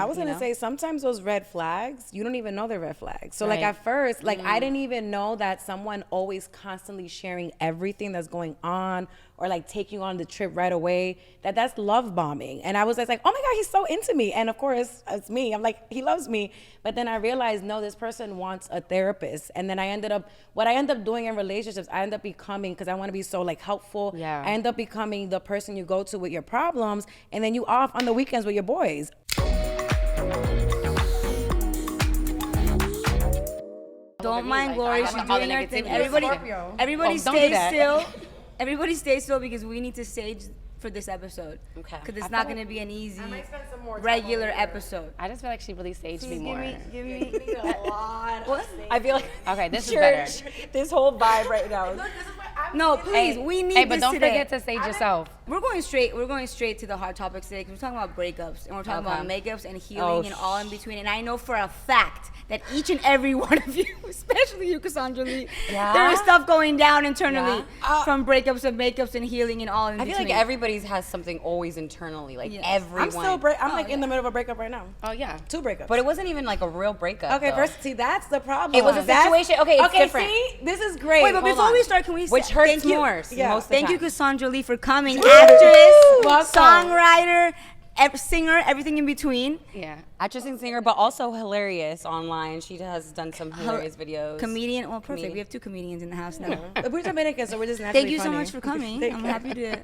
I was gonna say sometimes those red flags, you don't even know they're red flags. So like at first, like I didn't even know that someone always constantly sharing everything that's going on or like taking you on the trip right away, that's love bombing. And I was just like, oh my God, he's so into me. And of course, it's me. I'm like, he loves me. But then I realized, no, this person wants a therapist. And then what I end up doing in relationships, I end up becoming, because I want to be so like helpful. Yeah. I end up becoming the person you go to with your problems, and then you off on the weekends with your boys. Don't mind Glory, she's doing her thing. Everybody stay still. Everybody stay still because we need to stage for this episode. Okay. Because it's not going to be an easy, regular episode. I just feel like she really staged me more. Give me a lot. What? I feel like this is better. This whole vibe right now. No, please, we need this today. But don't forget to stage yourself. We're going straight to the hard topics today because we're talking about breakups and we're talking about makeups and healing and all in between. And I know for a fact that each and every one of you, especially you, Kassandra Lee, there is stuff going down internally from breakups and makeups and healing and all in between. I feel like everybody has something always internally, like everyone. I'm like in the middle of a breakup right now. Oh yeah, 2 breakups. But it wasn't even like a real breakup. Okay, though. first, see, that's the problem. It was a situation. Okay, it's different. See, this is great. Wait, but before we start, can we which hurts more? Yeah. Thank you, Cassandra Lee, for coming. Actress, songwriter, singer, everything in between. Yeah, actress and singer, but also hilarious online. She has done some hilarious videos. Comedian. Well, perfect. We have 2 comedians in the house now. We're Dominican, so we're just naturally Thank you funny. so much for coming. We're happy to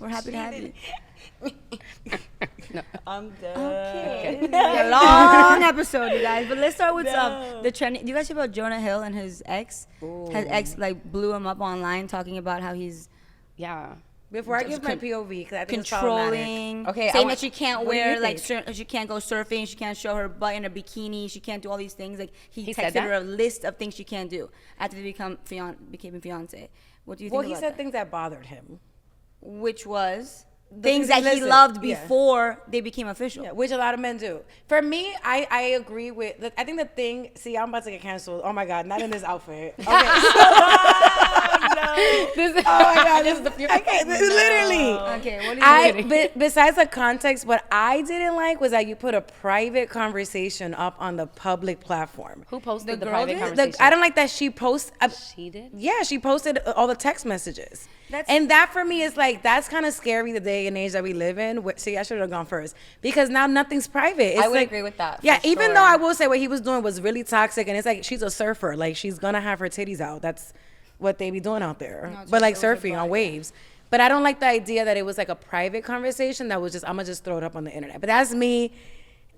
have you. No, I'm done. Okay. A long episode, you guys. But let's start with the trending. Do you guys hear about Jonah Hill and his ex? Ooh. His ex like blew him up online, talking about how he's Before I give my POV, because I think controlling. Okay, saying that she can't wear she can't go surfing, she can't show her butt in a bikini, she can't do all these things. Like he texted her a list of things she can't do after they became a fiance. What do you think? Well, he said things that bothered him, which was things that he loved before they became official. Yeah, which a lot of men do. For me, I agree with, I think the thing, see, I'm about to get canceled. Oh my God, not in this outfit. Okay. Oh my God, this is the future. Okay, literally. Okay, what are you doing? Besides the context, what I didn't like was that you put a private conversation up on the public platform. Who posted the private conversation? I don't like that she posted. She did? Yeah, she posted all the text messages. And that for me is like, that's kind of scary the day and age that we live in. See, I should have gone first because now nothing's private. It's I would agree with that. Yeah, even though I will say what he was doing was really toxic, and it's like she's a surfer, like she's gonna have her titties out. That's what they be doing out there, but like surfing on waves. But I don't like the idea that it was like a private conversation that was just, I'm gonna just throw it up on the internet. But that's me,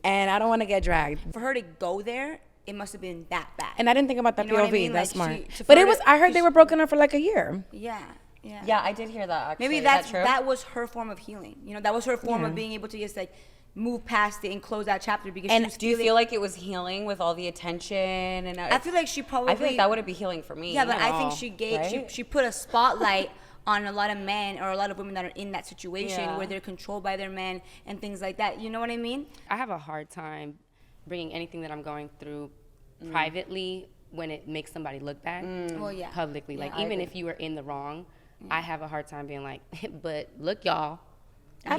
and I don't want to get dragged. For her to go there, it must have been that bad. And I didn't think about that POV. I mean? That's like smart. But it was. I heard they were broken up for like a year. Yeah, I did hear that actually. Maybe that was her form of healing. You know, that was her form of being able to just like move past it and close that chapter. Because do you feel like it was healing with all the attention? And I feel like she probably. I feel like that would be healing for me. Yeah, but I think she gave she put a spotlight on a lot of men or a lot of women that are in that situation where they're controlled by their men and things like that. You know what I mean? I have a hard time bringing anything that I'm going through privately when it makes somebody look bad. Well, yeah. Publicly, like even if you were in the wrong. I have a hard time being like, but look, y'all. I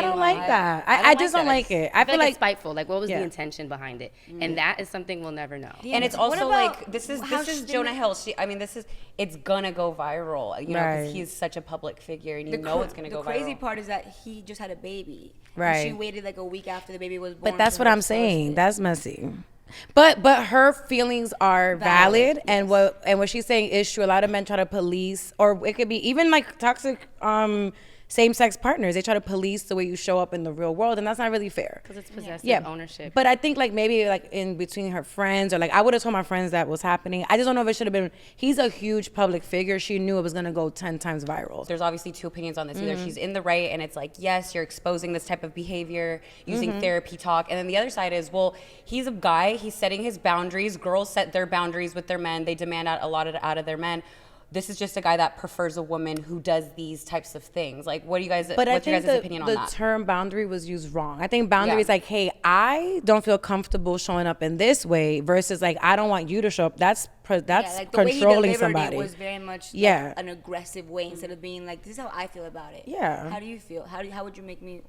don't like that. I just don't like it. I feel like it's spiteful. Like, what was the intention behind it? And that is something we'll never know. And it's also like this is Jonah Hill. It's gonna go viral. You know, because he's such a public figure, and it's gonna go viral. The crazy part is that he just had a baby. Right. And she waited like a week after the baby was born. But that's what I'm saying. That's messy. But her feelings are valid, and what she's saying is true. A lot of men try to police, or it could be even like toxic same-sex partners. They try to police the way you show up in the real world, and that's not really fair. Because it's possessive ownership. But I think like maybe like in between her friends, or like I would have told my friends that was happening. I just don't know if it should have been. He's a huge public figure. She knew it was gonna go 10 times viral. There's obviously 2 opinions on this. Either she's in the right, and it's like, yes, you're exposing this type of behavior using therapy talk, and then the other side is, well, he's a guy. He's setting his boundaries. Girls set their boundaries with their men. They demand a lot out of their men. This is just a guy that prefers a woman who does these types of things. Like, what's your guys' opinion on that? The term boundary was used wrong. I think boundary is like, hey, I don't feel comfortable showing up in this way versus like, I don't want you to show up. That's like the way he controlling delivered somebody. It was very much an aggressive way instead of being like, this is how I feel about it. Yeah. How do you feel? How would you make me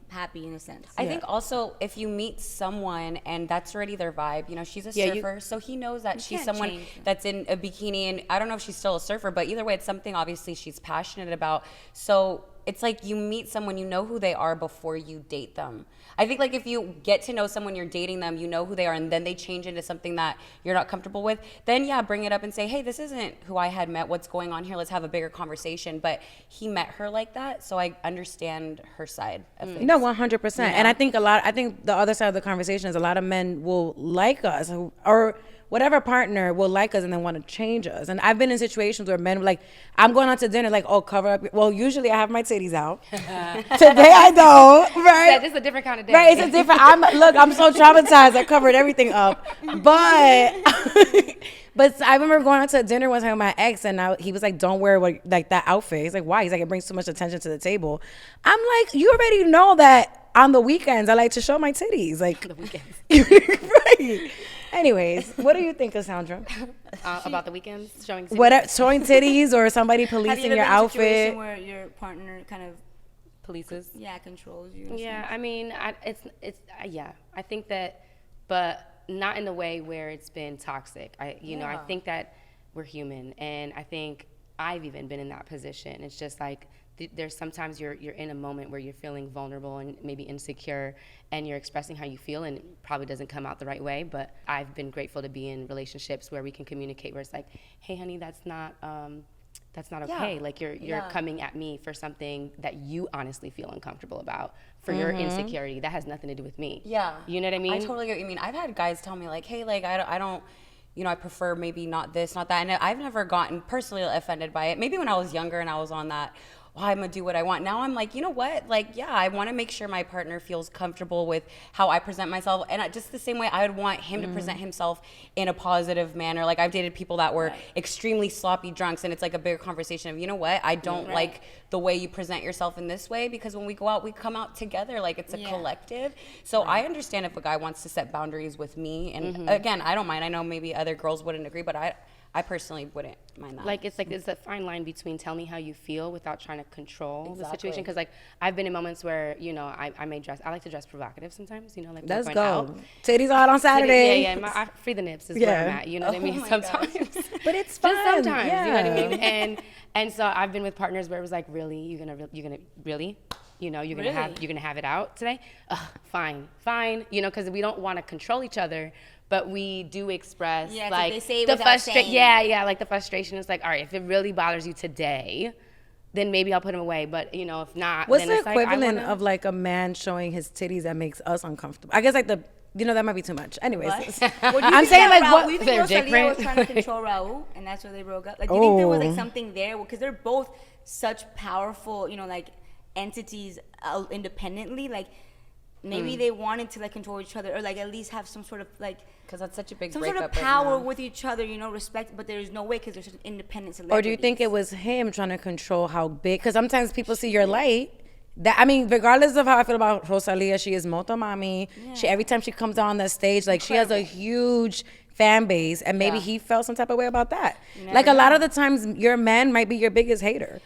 happy in a sense? I think also if you meet someone and that's already their vibe, she's a surfer, so he knows that she's someone that's in a bikini, and I don't know if she's still a surfer, but either way, it's something obviously she's passionate about. So it's like you meet someone, you know who they are before you date them. I think like if you get to know someone, you're dating them, you know who they are, and then they change into something that you're not comfortable with, then bring it up and say, hey, this isn't who I had met. What's going on here? Let's have a bigger conversation. But he met her like that, so I understand her side of things. No, 100%. And I think the other side of the conversation is a lot of men will like us, or whatever partner will like us and then want to change us. And I've been in situations where men were like, I'm going out to dinner, like, oh, cover up. Well, usually I have my titties out. Today I don't, right? Yeah, this is a different kind of day. Right, it's a different, I'm so traumatized, I covered everything up. But but I remember going out to a dinner one time with my ex, and he was like, don't wear that outfit. He's like, why? He's like, it brings too much attention to the table. I'm like, you already know that on the weekends I like to show my titties. Like, The weekends. right. Anyways, what do you think, Cassandra? About the weekends, showing Showing titties or somebody policing your outfit? Have you ever been in a situation where your partner kind of polices? Yeah, controls you. Yeah, I mean, I think that, but not in the way where it's been toxic. I think that we're human, and I think I've even been in that position. It's just like there's sometimes you're in a moment where you're feeling vulnerable and maybe insecure, and you're expressing how you feel, and it probably doesn't come out the right way. But I've been grateful to be in relationships where we can communicate, where it's like, hey, honey, that's not okay. Like you're coming at me for something that you honestly feel uncomfortable about, for your insecurity. That has nothing to do with me. Yeah. You know what I mean? I totally get what you mean. I've had guys tell me like, hey, like I don't, I prefer maybe not this, not that. And I've never gotten personally offended by it. Maybe when I was younger and I was on that, I'm gonna do what I want. Now I'm like, you know what? Like, I want to make sure my partner feels comfortable with how I present myself, and just the same way I would want him to present himself in a positive manner. Like, I've dated people that were extremely sloppy drunks, and it's like a bigger conversation of, you know what? I don't like the way you present yourself in this way, because when we go out, we come out together. Like, it's a collective. So I understand if a guy wants to set boundaries with me, and again, I don't mind. I know maybe other girls wouldn't agree, but I personally wouldn't mind that. Like, it's a fine line between tell me how you feel without trying to control the situation. Because, like, I've been in moments where, I may dress, I like to dress provocative sometimes, like, let's go. Out. Titties out on Saturday. Yeah. Free the nips is where I'm at, you know what I mean? Sometimes. But it's fun. Just sometimes, you know what I mean? And so I've been with partners where it was like, really? You're gonna really? You're gonna have it out today? Fine, because we don't want to control each other. But we do express like they say the frustration. like the frustration is like, all right, if it really bothers you today, then maybe I'll put him away. But if not, what's then the it's equivalent like, of like a man showing his titties that makes us uncomfortable? I guess like that might be too much. Anyways, I'm saying like what you think they're Rosalia different. was trying to control Rauw, and that's why they broke up. Like, do you think there was like something there? Because they're both such powerful, like entities independently. Like, maybe they wanted to like control each other, or like at least have some sort of like, because that's such a big some sort of power with each other, respect. But there's no way, because they're such independent celebrities. Or do you think it was him trying to control how big? Because sometimes people see your light. Regardless of how I feel about Rosalia, she is moto mami. She, every time she comes on that stage, like, she has a huge fan base, and maybe he felt some type of way about that. Like, a lot of the times, your man might be your biggest hater.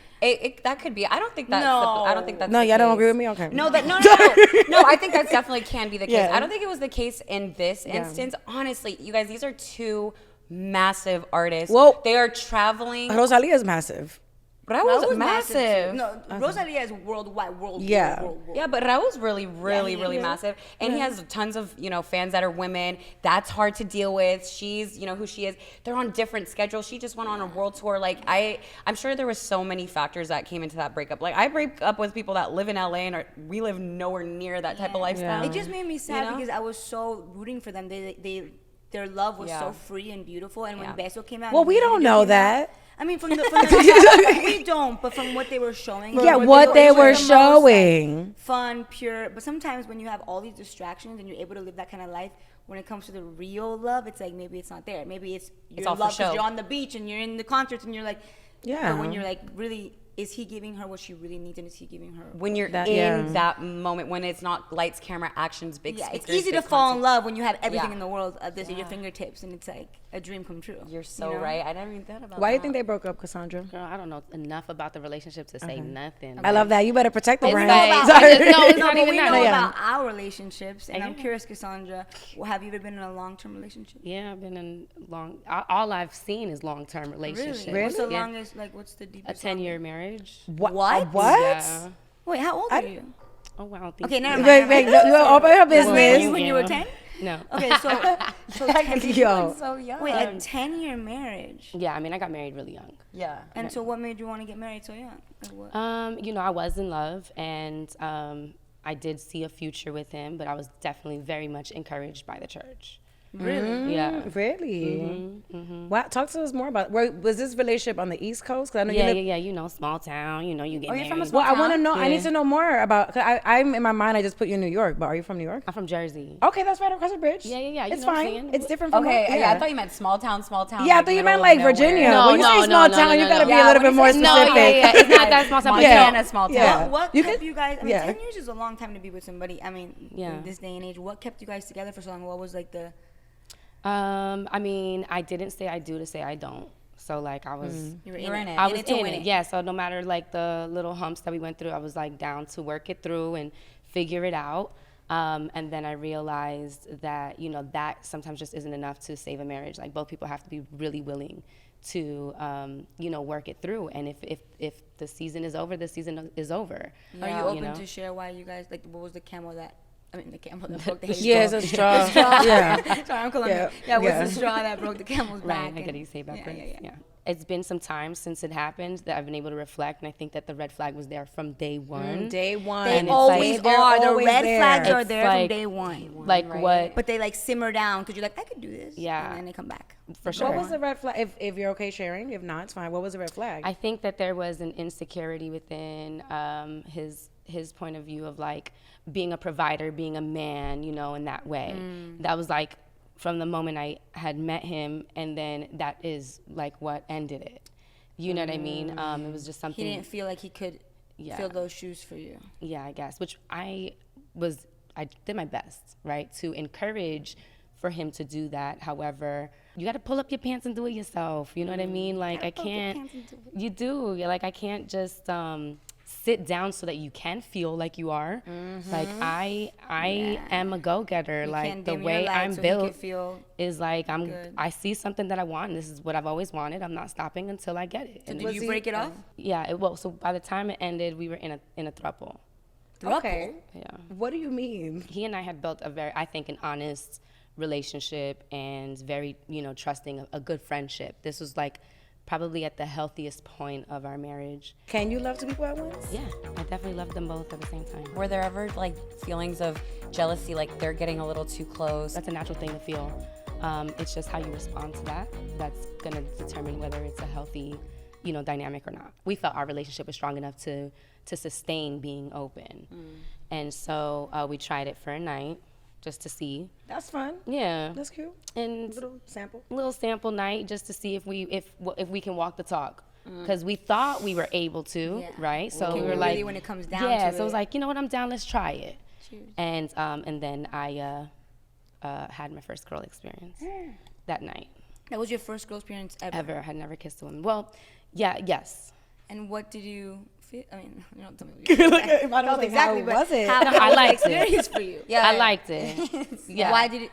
That could be. I don't think that's. I don't think that's. No, the y'all case. don't agree with me. Okay. No. I think that definitely can be the case. Yeah. I don't think it was the case in this instance. Honestly, you guys, these are two massive artists. Well, they are traveling. Rosalia is massive. Rauw's massive. No, Rosalia is worldwide. Yeah, but Rauw's really massive, and he has tons of fans that are women. That's hard to deal with. She's who she is. They're on different schedules. She just went on a world tour. Like, I'm sure there was so many factors that came into that breakup. Like, I break up with people that live in LA, and we live nowhere near that type of lifestyle. It just made me sad because I was so rooting for them. Their love was so free and beautiful, and when Beso came out, we don't know that. From the we don't, but from what they were showing. What they were showing. Fun, pure. But sometimes when you have all these distractions and you're able to live that kind of life, when it comes to the real love, it's like maybe it's not there. Maybe it's your love because you're on the beach and you're in the concerts and you're like, but when you're like really is he giving her what she really needs, and is he giving her when you're in that moment, when it's not lights, camera, actions, big speakers, it's easy to fall in love when you have everything in the world at this at your fingertips, and it's like a dream come true. You're so right. I never even thought about that. Why do you think they broke up, Cassandra? Girl, I don't know enough about the relationship to say nothing. I love that. You better protect the brand. No, it's not But even we that. know about our relationships, and I'm curious, Cassandra, have you ever been in a long-term relationship? Yeah, I've been in all I've seen is long-term relationships. Really? What's the longest, like, what's the A deepest? 10-year marriage. What? Yeah. Wait, how old are you? Oh, wow. Okay, never mind. Wait, open her business. When you were 10? No. Okay, so 10 Yo. So young. wait, a 10-year marriage. Yeah, I mean, I got married really young. Yeah. And so what made you want to get married so young? Like what? You know, I was in love, and I did see a future with him, but I was definitely very much encouraged by the church. Really? Yeah. Really? Wow. Talk to us more about. Was this relationship on the East Coast? Cause I know you live. Yeah. You know, small town. You know, you get married. you're from a small Well, I want to know. Yeah. I need to know more about. Cause I'm in my mind. I just put you in New York, but are you from New York? I'm from Jersey. Okay, that's right across the bridge. Yeah. You It's know what I'm fine. saying? It's different from. Okay, what- yeah, I thought you meant small town. Yeah, I thought you meant like Virginia. No, when you say no, small no, town, no, you no, gotta no. be a little bit more specific. No, yeah. It's not that small town. but Yeah. Montana, small town. Yeah. What You kept could- you guys? I mean, yeah. 10 years is a long time to be with somebody. I mean, in this day and age, what kept you guys together for so long? What was like the? I mean, I didn't say I do to say I don't. So like I was, You were You're in it. I In was it to in win it. it. Yeah. So no matter like the little humps that we went through, I was like down to work it through and figure it out. And then I realized that, you know, that sometimes just isn't enough to save a marriage. Like both people have to be really willing to, you know, work it through. And if the season is over, the season is over. Are you You open know? to share why you guys like? What was the camel that? I mean, the camel that broke the Yeah, it's a straw. Yeah. Sorry, I'm Colombian. Yeah. What's Yeah. the straw that broke the camel's back? Right, I get it, you say it Yeah, backwards. yeah. It's been some time since it happened that I've been able to reflect, and I think that the red flag was there from day one. Day one. They And it's always like- they're are. The always red there. flags are It's there from like- day one. Like what? But they like simmer down because you're like, I could do this. Yeah. And then they come back. For sure. What was the red flag? If you're okay sharing, if not, it's fine. What was the red flag? I think that there was an insecurity within his point of view of like being a provider, being a man, you know, in that way. That was like from the moment I had met him, and then that is like what ended it. You know what I mean? It was just something. He didn't feel like he could fill those shoes for you. Yeah, I guess, which I did my best, right, to encourage for him to do that. However, you got to pull up your pants and do it yourself. You know what I mean? Like I can't, you do. You're like, I can't just sit down so that you can feel like you are. Like I am a go-getter. You Like can't the dim your way light I'm so he can built feel is like good. I see something that I want, and this is what I've always wanted. I'm not stopping until I get it. So And did you break it off? yeah, well, so by the time it ended, we were in a throuple. Okay. Yeah. What do you mean? He and I had built a very, I think, an honest relationship and very, you know, trusting, a good friendship. This was like probably at the healthiest point of our marriage. Can you love two people at once? Yeah, I definitely loved them both at the same time. Were there ever like feelings of jealousy, like they're getting a little too close? That's a natural thing to feel. It's just how you respond to that. That's gonna determine whether it's a healthy, you know, dynamic or not. We felt our relationship was strong enough to sustain being open. And so we tried it for a night just to see. That's fun. Yeah. That's cute. And Little sample night just to see if we can walk the talk. Because we thought we were able to, right? So we were like, really when it comes down yeah. to So it was it. like, you know what, I'm down. Let's try it. Cheers. And then I had my first girl experience that night. That was your first girl experience ever. I had never kissed a woman. Well, yeah, yes. And what did you feel? I mean, you don't tell me. What you felt. I don't exactly, how but was it? How No, was I the liked it. experience for you? I liked it. Yeah. Why did it?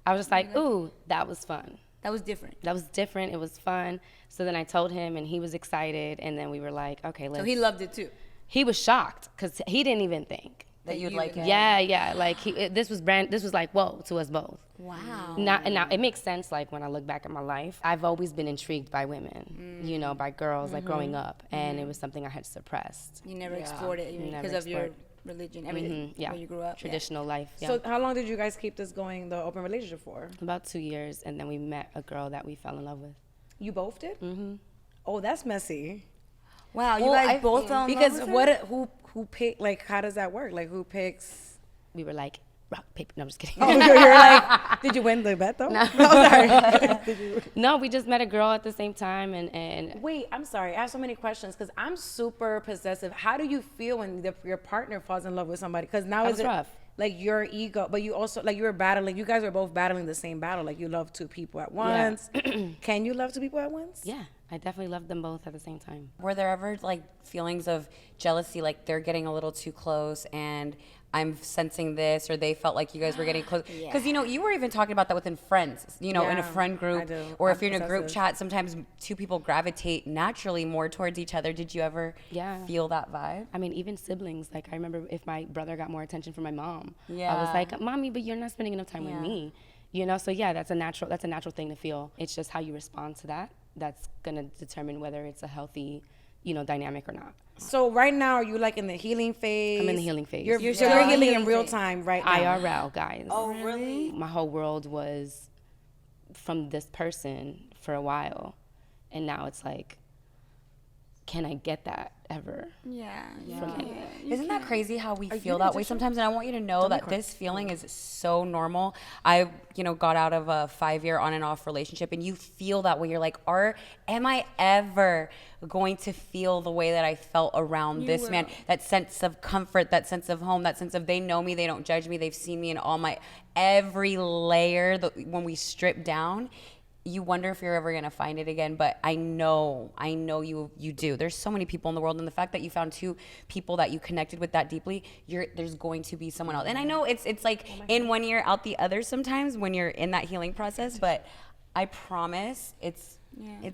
I was just like, ooh, that was fun. That was different. That was different. It was fun. So then I told him, and he was excited. And then we were like, okay, let's. So he loved it too. He was shocked because he didn't even think. that you'd like it? Yeah. Like this was like whoa to us both. Wow. Now it makes sense. Like when I look back at my life, I've always been intrigued by women, you know, by girls, like growing up, and it was something I had suppressed. You never explored it Never because of your explored. religion, everything, Yeah, where you grew up. traditional life. Yeah. So how long did you guys keep this going, the open relationship, for? About 2 years, and then we met a girl that we fell in love with. You both did? Mm-hmm. Oh, that's messy. Wow, you Well, guys I both think- fell in Because love with her? who pick, like, how does that work? Like, who picks? We were like rock paper. No, I'm just kidding. Oh, you're like, Did you win the bet though? No. Sorry. No, we just met a girl at the same time, and Wait, I'm sorry. I have so many questions because I'm super possessive. How do you feel when your partner falls in love with somebody? Because now That is was it rough. like your ego, but you also like you were battling. You guys were both battling the same battle. Like you love two people at once. Can you love two people at once? yeah, I definitely loved them both at the same time. Were there ever like feelings of jealousy, like they're getting a little too close and I'm sensing this, or they felt like you guys were getting close? Because you know, you were even talking about that within friends, you know, in a Yeah, friend group, I do. or I'm if you're in a group possessive. chat, sometimes two people gravitate naturally more towards each other. Did you ever Yeah. feel that vibe? I mean, even siblings. Like I remember if my brother got more attention from my mom, I was Yeah. like, "Mommy, but you're not spending enough time with me." You know, so yeah, that's a natural thing to feel. It's just how you respond to that that's gonna determine whether it's a healthy, you know, dynamic or not. So right now, are you like in the healing phase? I'm in the healing phase. You're still in the healing in healing real phase. time right now. IRL, guys. Oh, really? My whole world was from this person for a while, and now it's like, can I get that ever? Yeah. From anyone? Isn't that crazy how we feel that way sometimes? And I want you to know that this feeling is so normal. I, you know, got out of a 5-year on and off relationship, and you feel that way. You're like, am I ever going to feel the way that I felt around this man? That sense of comfort, that sense of home, that sense of they know me, they don't judge me, they've seen me in all my every layer. When we strip down, you wonder if you're ever gonna find it again, but I know you do. There's so many people in the world, and the fact that you found two people that you connected with that deeply, there's going to be someone else. And I know it's like in one ear out the other sometimes when you're in that healing process, but I promise it's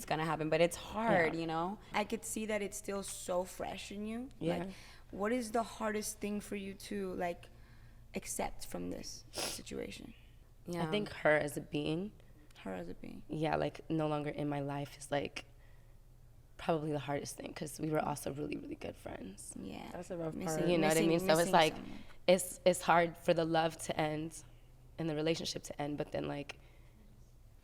gonna happen. But it's hard, you know. I could see that it's still so fresh in you. Yeah. Like, what is the hardest thing for you to like accept from this situation? Yeah. I think her as a being, Her as a being. yeah, like no longer in my life is like probably the hardest thing because we were also really, really good friends. Yeah. That's a rough Missing- part. You know what I mean? So it's missing like, someone. it's hard for the love to end and the relationship to end, but then like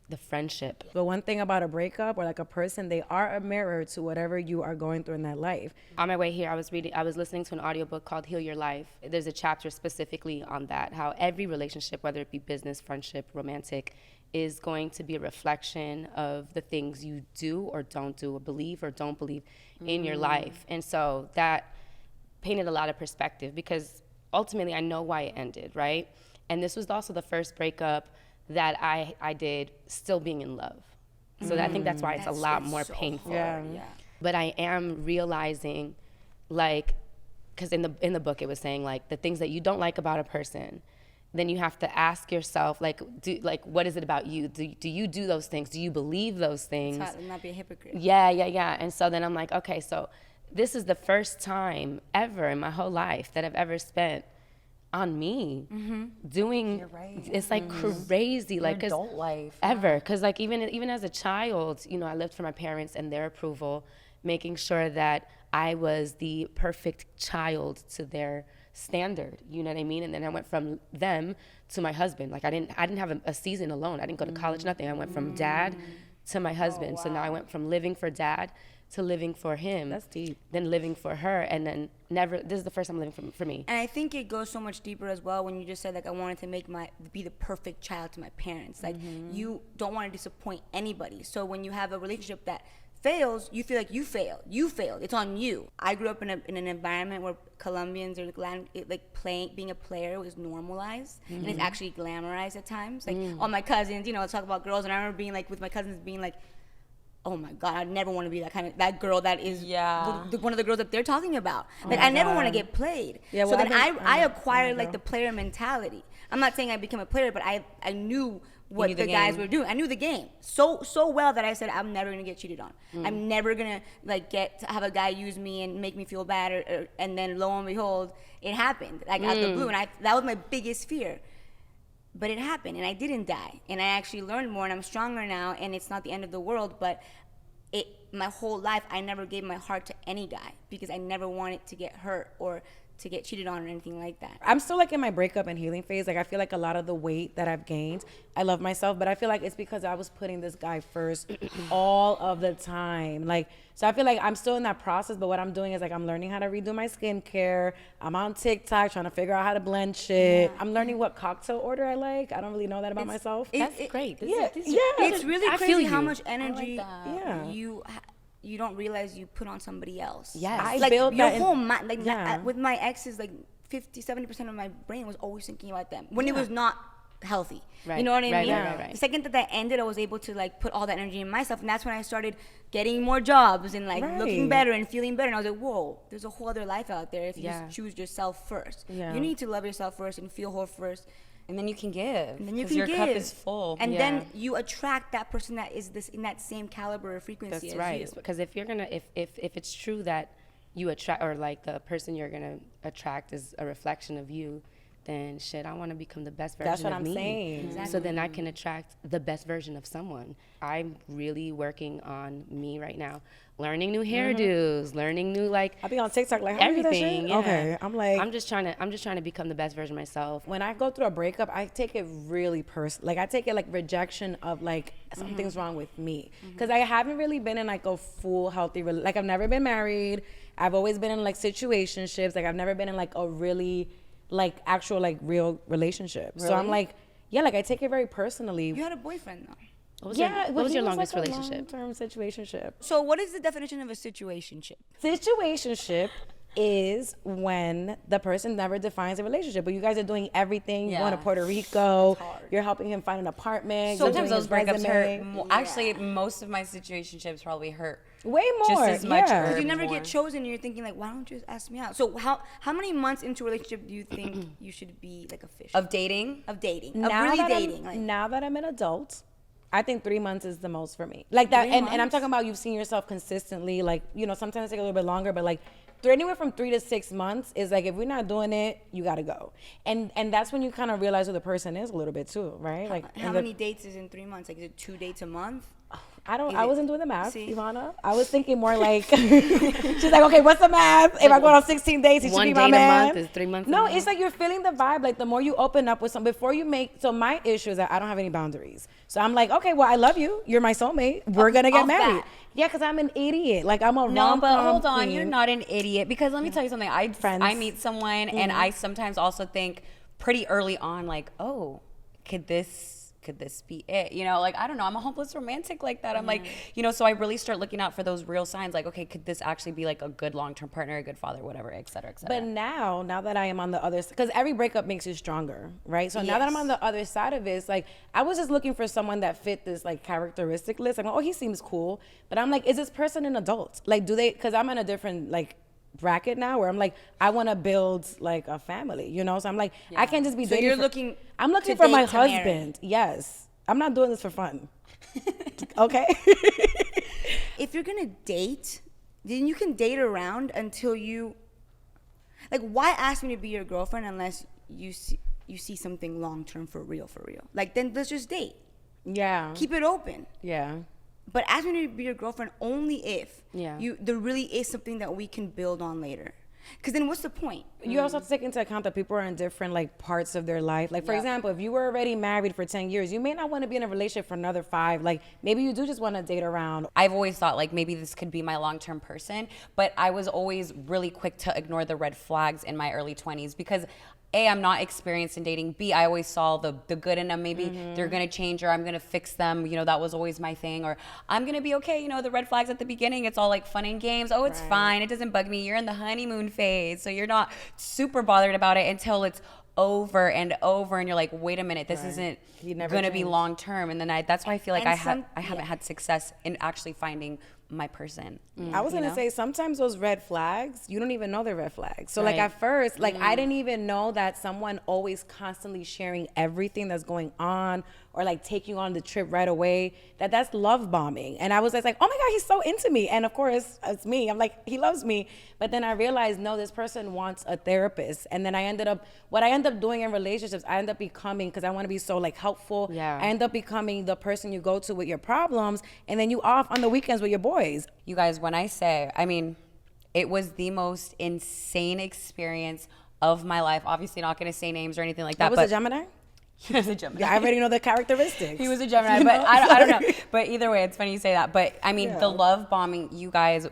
the friendship. But one thing about a breakup or like a person, they are a mirror to whatever you are going through in that life. On my way here, I was listening to an audiobook called Heal Your Life. There's a chapter specifically on that, how every relationship, whether it be business, friendship, romantic, is going to be a reflection of the things you do or don't do, or believe or don't believe in your life. And so that painted a lot of perspective because ultimately I know why it ended, right? And this was also the first breakup that I did still being in love. So I think that's why it's a lot more painful. Yeah. But I am realizing, like, because in the book it was saying like the things that you don't like about a person, then you have to ask yourself like, what is it about you? Do you do those things? Do you believe those things? Not be a hypocrite. Yeah. And so then I'm like, okay, so this is the first time ever in my whole life that I've ever spent on me doing. You're right. It's like crazy, like 'cause adult life. ever, because like even as a child, you know, I lived for my parents and their approval, making sure that I was the perfect child to their standard. You know what I mean? And then I went from them to my husband. Like I didn't have a season alone. I didn't go to college, nothing. I went from dad to my husband. So now I went from living for dad to living for him. That's deep. Then living for her, and then this is the first time living for me. And I think it goes so much deeper as well when you just said like I wanted to be the perfect child to my parents. Like you don't want to disappoint anybody. So when you have a relationship that fails, you feel like you failed. You failed. It's on you. I grew up in an environment where Colombians are being a player was normalized and it's actually glamorized at times. Like all my cousins, you know, talk about girls, and I remember being like with my cousins being like, oh my God, I never want to be that girl that is one of the girls that they're talking about. Like I never want to get played. Yeah, so well, then I acquired like the player mentality. I'm not saying I became a player, but I knew what knew the the guys game. were doing. I knew the game so well that I said I'm never gonna get cheated on. I'm never gonna have a guy use me and make me feel bad, and then lo and behold, it happened like out the blue, and that was my biggest fear. But it happened, and I didn't die, and I actually learned more, and I'm stronger now, and it's not the end of the world. But my whole life, I never gave my heart to any guy because I never wanted to get hurt or to get cheated on or anything like that. I'm still like in my breakup and healing phase. Like I feel like a lot of the weight that I've gained, I love myself, but I feel like it's because I was putting this guy first all of the time. Like, so I feel like I'm still in that process, but what I'm doing is like I'm learning how to redo my skincare. I'm on TikTok trying to figure out how to blend shit. Yeah. I'm learning what cocktail order I like. I don't really know that about myself. That's great. It's really crazy how much energy you don't realize you put on somebody else. Yes. I like built your that whole mind, like with my exes, like 50-70% of my brain was always thinking about them when it was not healthy. Right. You know what I mean? Right. The second that ended, I was able to like put all that energy in myself, and that's when I started getting more jobs and like looking better and feeling better. And I was like, whoa, there's a whole other life out there if you just choose yourself first. You need to love yourself first and feel whole first. And then you can give. And then you can your give. cup is full. And then you attract that person that is in that same caliber of frequency as you. Because if you're gonna, if it's true that you attract, or like the person you're gonna attract is a reflection of you, then shit, I want to become the best version of me. That's what I'm saying. Exactly. So then I can attract the best version of someone. I'm really working on me right now, learning new hairdos, learning new like. I'll be on TikTok like how everything. Yeah. Okay, I'm like. I'm just trying to become the best version of myself. When I go through a breakup, I take it really personal. Like I take it like rejection of like something's wrong with me, because I haven't really been in like a full healthy like I've never been married. I've always been in like situationships. Like I've never been in like a really like actual like real relationship. Really? So I'm like, like I take it very personally. You had a boyfriend though. What was your longest like relationship? Long-term situationship. So what is the definition of a situationship? Situationship is when the person never defines a relationship, but you guys are doing everything. You're going to Puerto Rico. You're helping him find an apartment. So sometimes those breakups hurt. Actually, most of my situationships probably hurt. Way more. Just as much. Because you never get chosen, and you're thinking like, why don't you just ask me out? So how many months into a relationship do you think you should be like official? Of dating? Of dating. Now of really that dating. Now that I'm an adult, I think 3 months is the most for me. Like that, and I'm talking about you've seen yourself consistently. Like, you know, sometimes it take a little bit longer, but like anywhere from 3 to 6 months is like, if we're not doing it, you gotta go. And that's when you kind of realize who the person is a little bit too, right? Like how many dates is in 3 months? Like is it 2 dates a month? I wasn't doing the math, Ivana. I was thinking more like, she's like, okay, what's the math? If I go on 16 days, he should be my man. 1 date a month is 3 months. No, it's like you're feeling the vibe. Like the more you open up with someone, before you make, so my issue is that I don't have any boundaries. So I'm like, okay, well, I love you. You're my soulmate. We're going to get married. Yeah, because I'm an idiot. Like I'm a No, but hold on. queen. You're not an idiot. Because let me tell you something. I meet someone and I sometimes also think pretty early on, like, oh, could this be it? You know, like, I don't know. I'm a hopeless romantic like that. I'm like, you know, so I really start looking out for those real signs. Like, okay, could this actually be like a good long-term partner, a good father, whatever, et cetera, et cetera. But now that I am on the other side, because every breakup makes you stronger, right? So now that I'm on the other side of it, it's like, I was just looking for someone that fit this like characteristic list. I'm like, oh, he seems cool. But I'm like, is this person an adult? Like, because I'm in a different like bracket now where I'm like, I want to build like a family, you know? So I'm like, I can't just be dating. I'm looking for my husband. Yes. I'm not doing this for fun. Okay? If you're going to date, then you can date around until you, like, why ask me to be your girlfriend unless you see something long-term for real? Like, then let's just date. Yeah. Keep it open. Yeah. But ask me to be your girlfriend only if there really is something that we can build on later. Because then what's the point? You also have to take into account that people are in different like parts of their life. Like for example, if you were already married for 10 years, you may not want to be in a relationship for another 5. Like maybe you do just want to date around. I've always thought like maybe this could be my long-term person, but I was always really quick to ignore the red flags in my early 20s because A, I'm not experienced in dating. B, I always saw the good in them. Maybe they're going to change or I'm going to fix them. You know, that was always my thing. Or I'm going to be okay. You know, the red flags at the beginning, it's all like fun and games. Oh, it's fine. It doesn't bug me. You're in the honeymoon phase. So you're not super bothered about it until it's over and over. And you're like, wait a minute, this isn't going to be long term. And then that's why I feel like I haven't had success in actually finding my person. I was gonna say sometimes those red flags, you don't even know they're red flags. So like at first, like I didn't even know that someone always constantly sharing everything that's going on or like take you on the trip right away, that's love bombing. And I was just like, oh my God, he's so into me. And of course, it's me. I'm like, he loves me. But then I realized, no, this person wants a therapist. And then what I end up doing in relationships, I end up becoming, because I want to be so like helpful, I end up becoming the person you go to with your problems. And then you off on the weekends with your boys. You guys, when I say, I mean, It was the most insane experience of my life. Obviously not going to say names or anything like that. Was a Gemini? He was a Gemini. Yeah, I already know the characteristics. He was a Gemini, but I don't know. But either way, it's funny you say that. But I mean, the love bombing, you guys,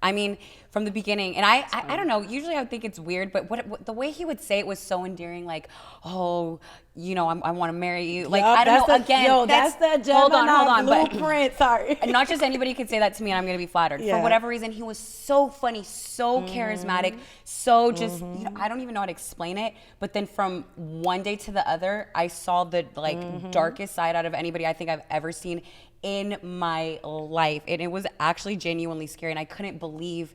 I mean, from the beginning, and I don't know, usually I would think it's weird, but what the way he would say it was so endearing, like, oh, you know, I want to marry you. Like, I don't know, again. That's the Gemini blueprint, sorry. And not just anybody could say that to me and I'm going to be flattered. For whatever reason, he was so funny, so charismatic, so just, you know, I don't even know how to explain it. But then from one day to the other, I saw the, like, darkest side out of anybody I think I've ever seen in my life. And it was actually genuinely scary. And I couldn't believe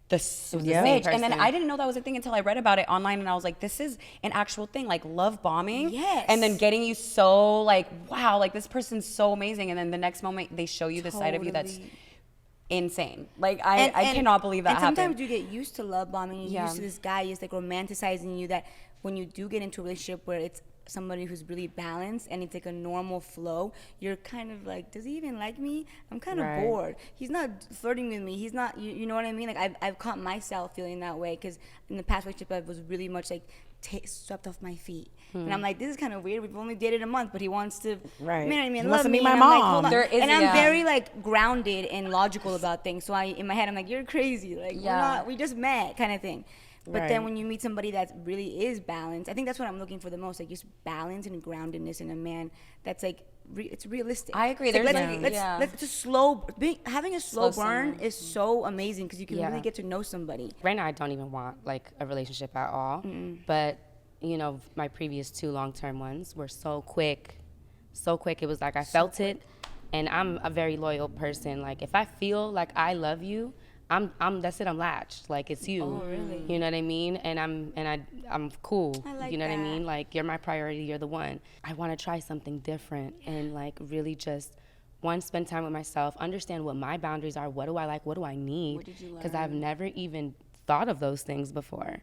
the switch. And then I didn't know that was a thing until I read about it online, and I was like, this is an actual thing, like love bombing. Yes. And then getting you so like, wow, like this person's so amazing. And then the next moment they show you the side of you that's insane. Like I cannot believe that happened. Sometimes you get used to love bombing. You're used to this guy just like romanticizing you, that when you do get into a relationship where it's somebody who's really balanced and it's like a normal flow, you're kind of like, does he even like me? I'm kind of bored. He's not flirting with me. He's not, you know what I mean? Like I've caught myself feeling that way, because in the past relationship I was really much like swept off my feet. And I'm like, this is kind of weird. We've only dated a month, but he wants to marry me and love me. My and mom. I'm like, hold on. And I'm yeah. very like grounded and logical about things. So in my head, I'm like, you're crazy. Like we just met kind of thing. But then when you meet somebody that really is balanced, I think that's what I'm looking for the most, like just balance and groundedness in a man that's like, it's realistic. I agree. It's There's like, let's just having a slow burn is so amazing, because you can really get to know somebody. Right now, I don't even want like a relationship at all. But you know, my previous 2 long-term ones were so quick. It was like I felt it, and I'm a very loyal person. Like if I feel like I love you, that's it. I'm latched. Like it's you. Oh, really? You know what I mean? And I'm cool. I like you know that. what I mean? Like you're my priority. You're the one. I want to try something different and like really just spend time with myself. Understand what my boundaries are. What do I like? What do I need? What did you learn? Because I've never even thought of those things before.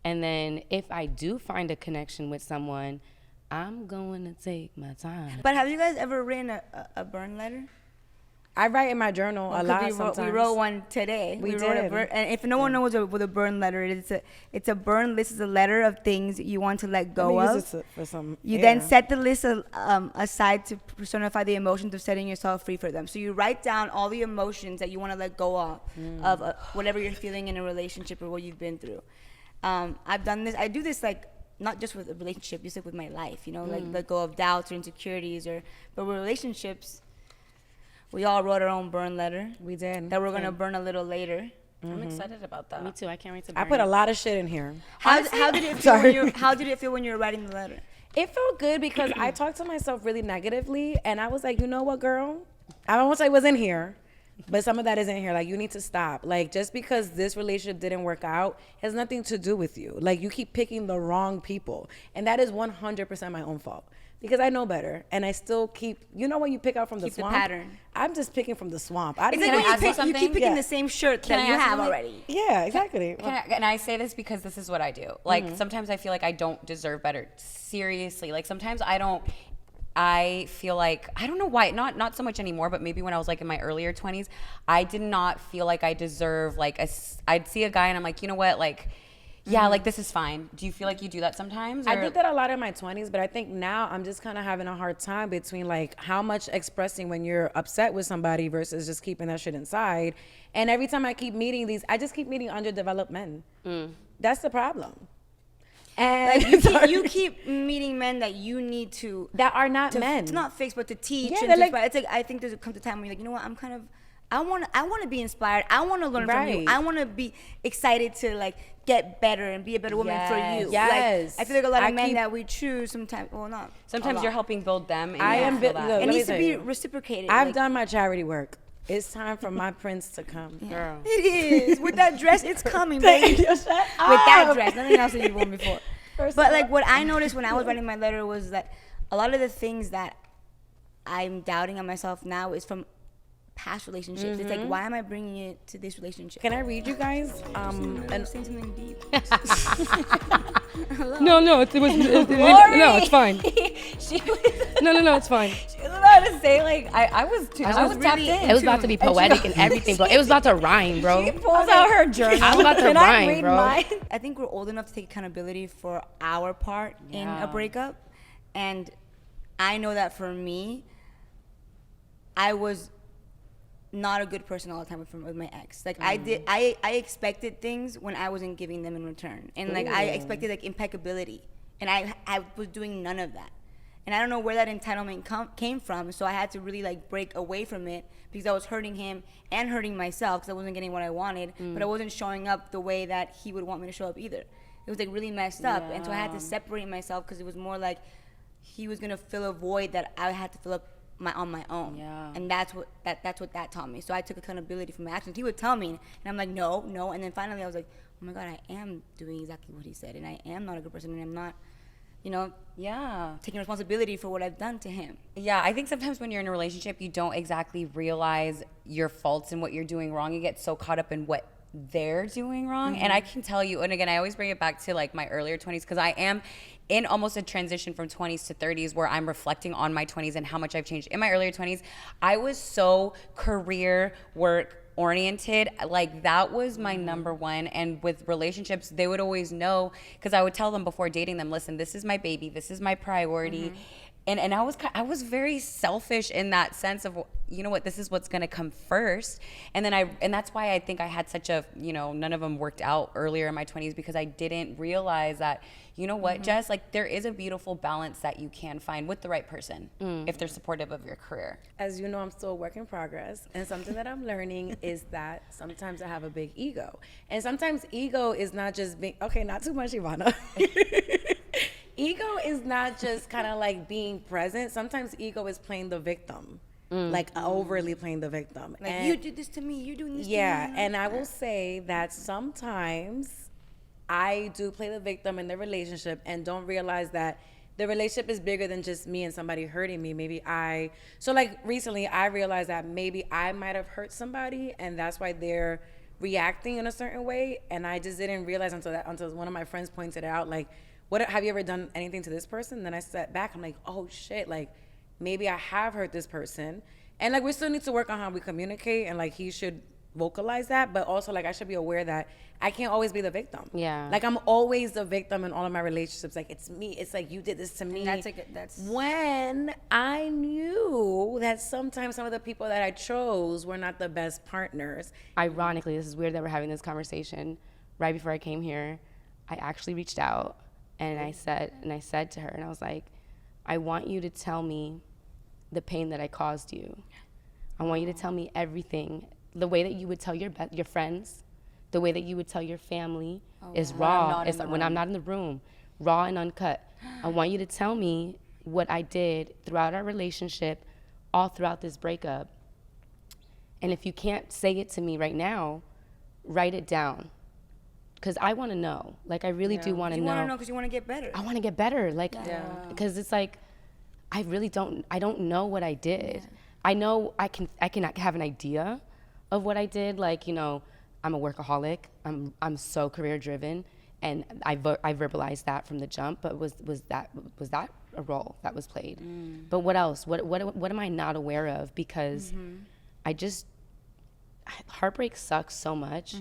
And then if I do find a connection with someone, I'm going to take my time. But have you guys ever written a burn letter? I write in my journal a lot sometimes. We wrote one today. We wrote did. a burn, and if no one knows what a burn letter is, it's a burn list. Is a letter of things you want to let go of. Use it for some you then set the list aside to personify the emotions of setting yourself free for them. So you write down all the emotions that you want to let go of whatever you're feeling in a relationship or what you've been through. I've done this. I do this like not just with a relationship, just like with my life. You know, like let go of doubts or insecurities, but with relationships. We all wrote our own burn letter. We did. That we're gonna burn a little later. I'm excited about that. Me too. I can't wait to burn I put it. a lot of shit in here. How did it feel? How did it feel when you were writing the letter? It felt good because I talked to myself really negatively, and I was like, you know what, girl? I don't want to say what's in here, but some of that isn't here. Like, you need to stop. Like, just because this relationship didn't work out has nothing to do with you. Like, you keep picking the wrong people, and that is 100% my own fault. Because I know better, and I still keep, you know, when you pick out from the swamp? the pattern. I'm just picking from the swamp. It's like when you keep picking the same shirt that you have already. Yeah, exactly. And I say this because this is what I do. Like, sometimes I feel like I don't deserve better. Seriously. Like, sometimes I feel like, I don't know why, not so much anymore, but maybe when I was like in my earlier 20s, I did not feel like I deserve, like, I'd see a guy and I'm like, you know what, like, yeah, like this is fine. Do you feel like you do that sometimes? I did that a lot in my 20s, but I think now I'm just kind of having a hard time between like how much expressing when you're upset with somebody versus just keeping that shit inside. And every time I keep meeting I just keep meeting underdeveloped men. That's the problem. And you keep meeting men that you need to that are not men. It's not fix, but to teach. Yeah, and it's like I think there's comes a time when you're like, you know what, I want to be inspired. I want to learn from you. I want to be excited to like get better and be a better woman for you. Yes. Like, I feel like a lot of men that we choose sometimes. Well, not. Sometimes you're helping build them. And I am. It needs to be reciprocated. I've done my charity work. It's time for my prince to come. Girl. It is. With that dress, it's coming, baby. Shut up. With that dress, nothing else that you've worn before. But like what I noticed when I was writing my letter was that a lot of the things that I'm doubting on myself now is from past relationships. It's like, why am I bringing it to this relationship? Can I read you guys? And saying something deep. No, it's fine. She was, No, it's fine. she No, it's fine. was about to say, like, I was tapped in. It was about to be poetic and everything, bro. It was about to rhyme, bro. She pulls out her journal. I was about to Can I rhyme, read bro. mine? I think we're old enough to take accountability for our part in a breakup. And I know that for me, I was not a good person all the time with my ex. Like I expected things when I wasn't giving them in return. And like I expected like impeccability. And I was doing none of that. And I don't know where that entitlement came from. So I had to really like break away from it because I was hurting him and hurting myself because I wasn't getting what I wanted. But I wasn't showing up the way that he would want me to show up either. It was like really messed up. And so I had to separate myself because it was more like he was gonna fill a void that I had to fill up on my own. And that's what that taught me. So I took accountability for my actions. He would tell me and I'm like, no. And then finally I was like, oh my God, I am doing exactly what he said and I am not a good person and I'm not, taking responsibility for what I've done to him. Yeah, I think sometimes when you're in a relationship, you don't exactly realize your faults and what you're doing wrong. You get so caught up in what they're doing wrong. And I can tell you, and again, I always bring it back to like my earlier 20s because I am in almost a transition from 20s to 30s where I'm reflecting on my 20s and how much I've changed. In my earlier 20s, I was so career work oriented. Like that was my number one. And with relationships, they would always know because I would tell them before dating them, listen, this is my baby, this is my priority. And I was very selfish in that sense of, you know what, this is what's going to come first. And that's why I think I had such a, none of them worked out earlier in my 20s because I didn't realize that, you know what, Jess, like there is a beautiful balance that you can find with the right person if they're supportive of your career. As you know, I'm still a work in progress. And something that I'm learning is that sometimes I have a big ego. And sometimes ego is not just being, okay, not too much, Ivana. Ego is not just kind of like being present. Sometimes ego is playing the victim, like overly playing the victim. Like, and you did this to me, you're doing this to me. Yeah, and I will say that sometimes I do play the victim in the relationship and don't realize that the relationship is bigger than just me and somebody hurting me. So like recently I realized that maybe I might have hurt somebody and that's why they're reacting in a certain way. And I just didn't realize until one of my friends pointed it out, like, what have you ever done anything to this person? And then I sat back, I'm like, oh shit, like maybe I have hurt this person. And like we still need to work on how we communicate and like he should vocalize that, but also like I should be aware that I can't always be the victim. Yeah. Like I'm always the victim in all of my relationships. Like it's me. It's like you did this to me. That's when I knew that sometimes some of the people that I chose were not the best partners. Ironically, this is weird that we're having this conversation. Right before I came here, I actually reached out and I said to her, and I was like, I want you to tell me the pain that I caused you. I want you to tell me everything. The way that you would tell your friends, the way that you would tell your family is raw. When I'm not in the room, raw and uncut. I want you to tell me what I did throughout our relationship, all throughout this breakup. And if you can't say it to me right now, write it down. Because I want to know. Like, I really do want to know. You want to know because you want to get better. I want to get better. Like, because it's like, I don't know what I did. Yeah. I know I can have an idea of what I did. Like, I'm a workaholic. I'm so career driven, and I verbalized that from the jump. But was that a role that was played? But what else? What am I not aware of? Because heartbreak sucks so much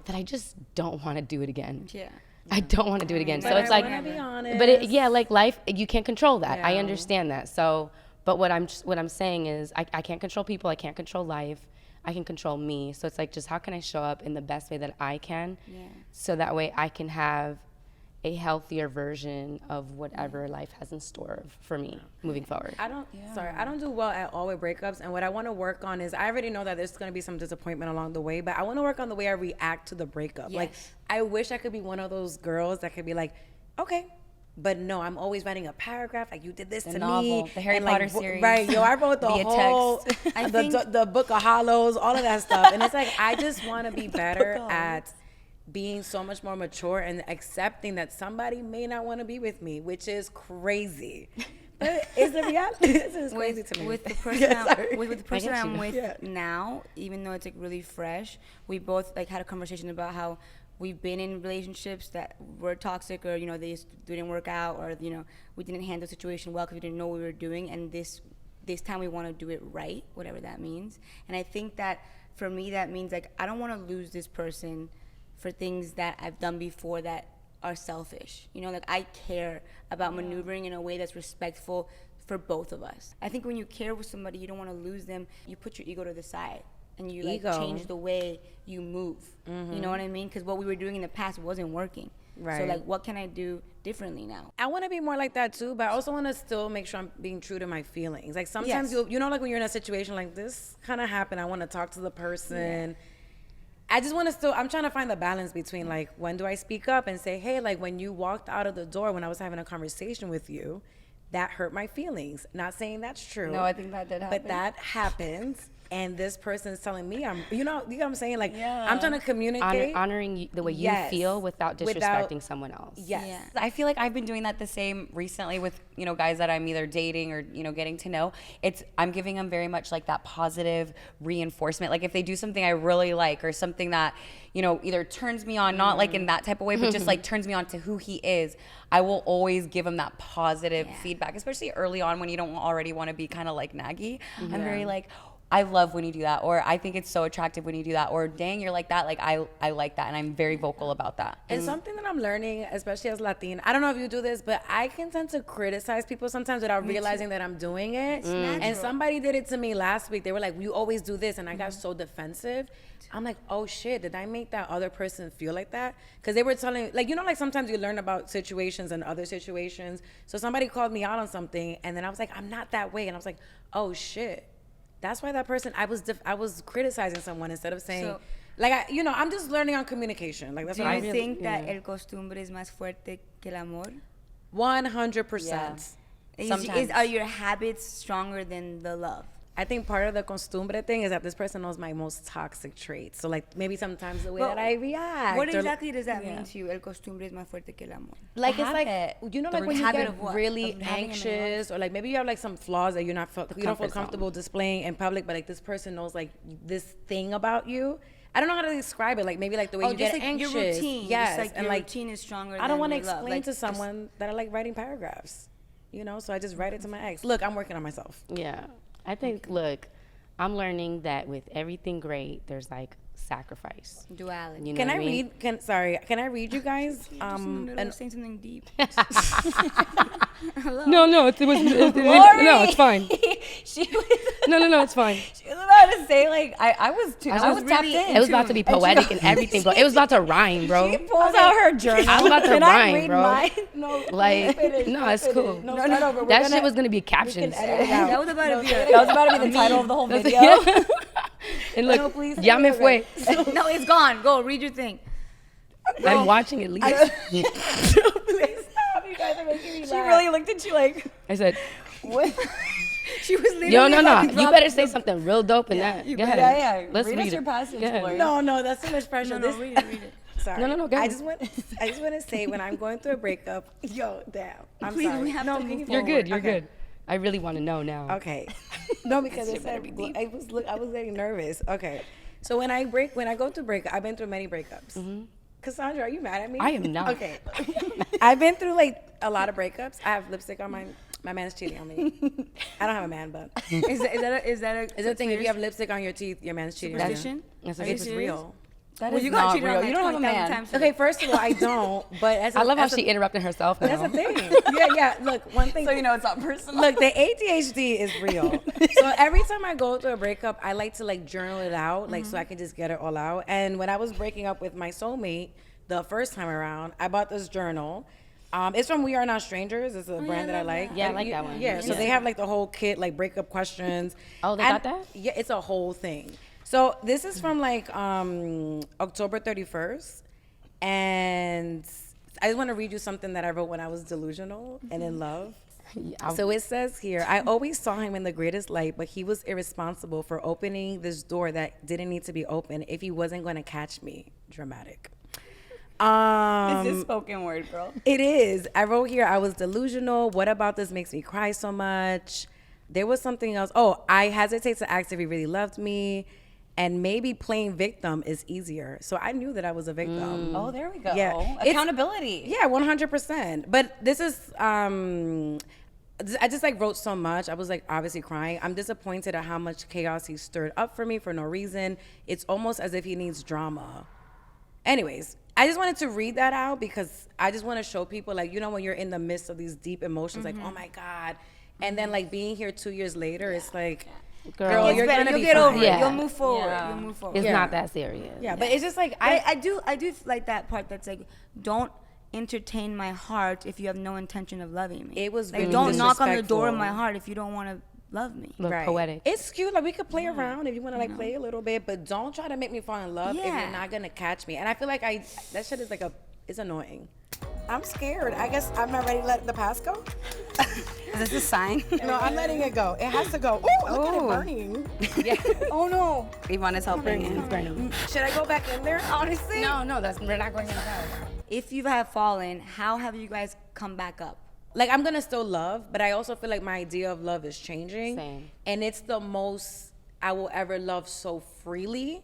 that I just don't want to do it again. Yeah. I don't want to do it again. But so it's like, be honest. But like life, you can't control that. Yeah. I understand that. So, but what I'm saying is, I can't control people. I can't control life. I can control me. So it's like, just how can I show up in the best way that I can, so that way I can have a healthier version of whatever life has in store for me moving forward. I don't do well at all with breakups, and what I want to work on is, I already know that there's going to be some disappointment along the way, but I want to work on the way I react to the breakup. Like, I wish I could be one of those girls that could be like, okay, but no, I'm always writing a paragraph like, you did this to novel, me. The Harry Potter series. Right, I wrote the whole, the Book of Hollows, all of that stuff. And it's like, I just want to be better at being so much more mature and accepting that somebody may not want to be with me, which is crazy. But it's the reality. This is crazy to me. With the person, with the person I'm with now, even though it's like really fresh, we both like had a conversation about how we've been in relationships that were toxic, or they didn't work out, or we didn't handle the situation well because we didn't know what we were doing, and this this time we want to do it right, whatever that means. And I think that for me, that means like I don't want to lose this person for things that I've done before that are selfish. You know, like I care about maneuvering in a way that's respectful for both of us. I think when you care with somebody, you don't want to lose them. You put your ego to the side and you like change the way you move. You know what I mean? Because what we were doing in the past wasn't working. Right. So like, what can I do differently now? I want to be more like that too, but I also want to still make sure I'm being true to my feelings. Like sometimes you know, like when you're in a situation like this kind of happened, I want to talk to the person. I just want to still, I'm trying to find the balance between like, when do I speak up and say, hey, like when you walked out of the door, when I was having a conversation with you, that hurt my feelings. Not saying that's true. No, I think that did happen. But that happens. And this person is telling me you know what I'm saying? Like, I'm trying to communicate. Honoring the way you feel without disrespecting someone else. Yes. Yeah. I feel like I've been doing that the same recently with, you know, guys that I'm either dating or, you know, getting to know. I'm giving them very much like that positive reinforcement. Like if they do something I really like or something that, you know, either turns me on, not like in that type of way, but just like turns me on to who he is, I will always give him that positive feedback, especially early on when you don't already want to be kind of like naggy. I'm very like, I love when you do that, or I think it's so attractive when you do that, or dang, you're like that. Like I like that, and I'm very vocal about that. And something that I'm learning, especially as Latina, I don't know if you do this, but I can tend to criticize people sometimes without realizing that I'm doing it. And somebody did it to me last week. They were like, you always do this, and I got so defensive. I'm like, oh shit, did I make that other person feel like that? Because they were telling, like, you know, like sometimes you learn about situations and other situations. So somebody called me out on something, and then I was like, I'm not that way. And I was like, oh shit. That's why that person, I was criticizing someone instead of saying, I'm just learning on communication. Like, that's Do what you think that el costumbre is más fuerte que el amor? 100%. Yeah. Are your habits stronger than the love? I think part of the costumbre thing is that this person knows my most toxic traits. So like maybe sometimes the way that I react. What exactly does that mean to you? El costumbre es más fuerte que el amor. Like it's like, you know, like when you get really anxious or like maybe you have like some flaws that you don't feel comfortable displaying in public, but like this person knows like this thing about you. I don't know how to describe it. Like maybe like the way you get anxious. Your routine. Yes. Just like your routine is stronger than I don't want to your love. explain to someone that I like writing paragraphs. You know, so I just write it to my ex. Look, I'm working on myself. Yeah. I think, look, I'm learning that with everything great, there's like sacrifice. Duality. You know Can what I mean? read? Can I read you guys? And saying something deep. No, it's fine. No, it's fine. She was about to say like I was tapped in. It was about to be poetic and everything, bro. It was about to rhyme, bro. She pulls out her journal. I was about to Can rhyme, I read bro. mine? No, it's cool. No, That shit was gonna be captions. That was about to be the title of the whole video. And look, No, please ya me fue. No, it's gone. Go read your thing. I'm watching it. Please stop. You guys are making me laugh. She really looked at you like I said, What? She was literally no. You better say something real dope in that. Go ahead. Yeah. Let's read us it. your passage, Go ahead. Gloria. No, that's too much pressure. No, read it. Sorry. No, go I ahead. just want to say when I'm going through a breakup, yo, damn. I'm Please, sorry. we have to move You're good. You're Okay. good. I really want to know now. Okay. No, because it said, I was getting nervous. Okay. So when I go through breakup, I've been through many breakups. Cassandra, are you mad at me? I am not. Okay. I've been through like a lot of breakups. I have lipstick on my man's cheating on me. I don't have a man, but Is that it's a thing. If you have lipstick on your teeth, your man's cheating on you. superstition? That's It's serious? real. that Well, is you got not cheated real. on You don't have a 20,000 man. times. Okay, first of all, I don't. But I love how she interrupted herself now. That's the thing. Yeah. Look, one thing. So you know it's not personal. Look, the ADHD is real. So every time I go through a breakup, I like to like journal it out, like so I can just get it all out. And when I was breaking up with my soulmate the first time around, I bought this journal. It's from We Are Not Strangers. It's a brand that I like. Yeah, I like that one. Yeah, so they have like the whole kit, like breakup questions. Oh, they got that? Yeah, it's a whole thing. So this is from like October 31st. And I just want to read you something that I wrote when I was delusional and in love. So it says here, I always saw him in the greatest light, but he was irresponsible for opening this door that didn't need to be open if he wasn't going to catch me. Dramatic. This is spoken word, girl. It is. I wrote here, I was delusional. What about this makes me cry so much? There was something else. Oh, I hesitate to ask if he really loved me. And maybe playing victim is easier. So I knew that I was a victim. Oh, there we go. Yeah. Accountability. Yeah, 100%. But this is I just like wrote so much. I was like obviously crying. I'm disappointed at how much chaos he stirred up for me for no reason. It's almost as if he needs drama. Anyways, I just wanted to read that out because I just want to show people, like, you know, when you're in the midst of these deep emotions, like, oh my God. And then like being here 2 years later, it's like, girl, you're gonna You'll be get fine. over it. You'll move forward. Yeah. You'll move forward. It's not that serious. Yeah, but it's just like, I do like that part that's like, don't entertain my heart if you have no intention of loving me. It was like, really don't knock on the door of disrespectful. my heart if you don't want to love me. Look poetic. It's cute. Like, we could play around if you want to like play a little bit, but don't try to make me fall in love if Yeah. you're not gonna catch me. And I feel like that shit is like it's annoying. I'm scared. I guess I'm not ready to let the past go. Is this a sign? No, I'm letting it go. It has to go. Ooh, look at it burning. Yeah. Oh no. Ivana's helping. Should I go back in there? Honestly. No, we're not going inside. If you have fallen, how have you guys come back up? Like, I'm gonna still love, but I also feel like my idea of love is changing. Same. And it's the most I will ever love so freely.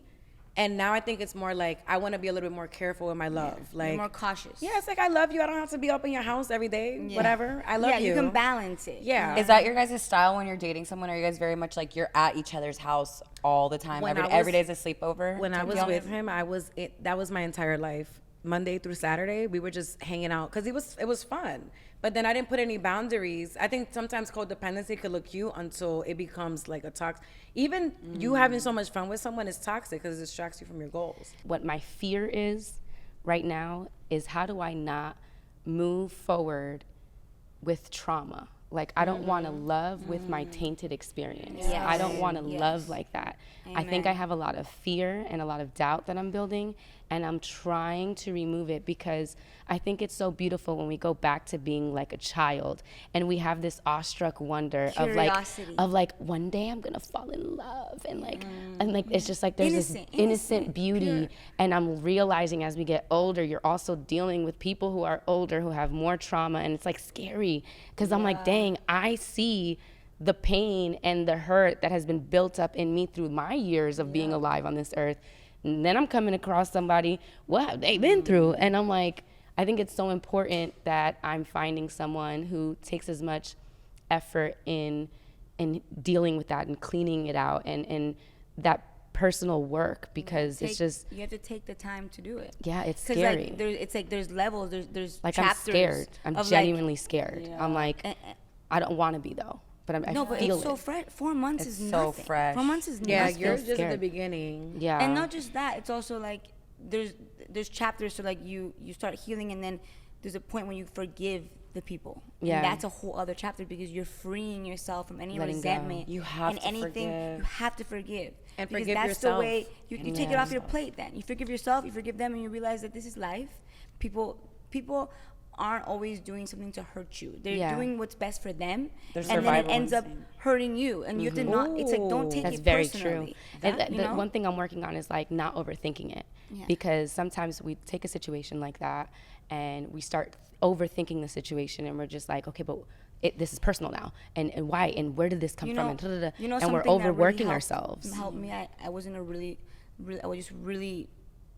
And now I think it's more like I want to be a little bit more careful with my love. Like, You're more cautious. yeah, it's like I love you. I don't have to be up in your house every day. Yeah. Whatever. I love you. Yeah, you can balance it. Yeah. Is that your guys' style when you're dating someone? Are you guys very much like you're at each other's house all the time? When Every day's a sleepover? When I type was deal? with him, that was my entire life. Monday through Saturday, we were just hanging out because it was fun. But then I didn't put any boundaries. I think sometimes codependency could look cute until it becomes like a toxic. Even you having so much fun with someone is toxic because it distracts you from your goals. What my fear is right now is how do I not move forward with trauma? Like, I don't want to love with my tainted experience. Yes. I don't want to Yes. love like that. I think I have a lot of fear and a lot of doubt that I'm building, and I'm trying to remove it because I think it's so beautiful when we go back to being like a child and we have this awestruck wonder Curiosity. of like one day I'm gonna fall in love and like it's just like there's this innocent beauty, and I'm realizing as we get older you're also dealing with people who are older who have more trauma, and it's like scary because I'm like, dang, I see the pain and the hurt that has been built up in me through my years of being alive on this earth. And then I'm coming across somebody, what have they been through? And I'm like, I think it's so important that I'm finding someone who takes as much effort in dealing with that and cleaning it out and that personal work, because it's just, you have to take the time to do it. yeah, it's 'Cause, scary. like, there's levels, there's Like, chapters. I'm scared. I'm of, genuinely scared. I'm like, eh, I don't want to be though, but I no, but feel it's so it. fresh. 4 months It's is so nothing. fresh. 4 months is Yeah, nothing. you're just at the scared. beginning. Yeah. And not just that, it's also like there's chapters, so like you start healing, and then there's a point when you forgive the people. Yeah. And that's a whole other chapter because you're freeing yourself from any Letting go. resentment. You have and to anything. forgive. You have to forgive. And because forgive that's yourself. the way you take it off your plate then. You forgive yourself, you forgive them, and you realize that this is life. People aren't always doing something to hurt you. They're doing what's best for them. Their and then it survival ends up instinct. hurting you. And you have to not, it's like, don't take That's it very personally. true. And You the know? one thing I'm working on is like not overthinking it, because sometimes we take a situation like that and we start overthinking the situation, and we're just like, okay, but this is personal now, and why, and where did this come from, and You know, and we're something that overworking really ourselves. Helped me. I was in a really, I was just really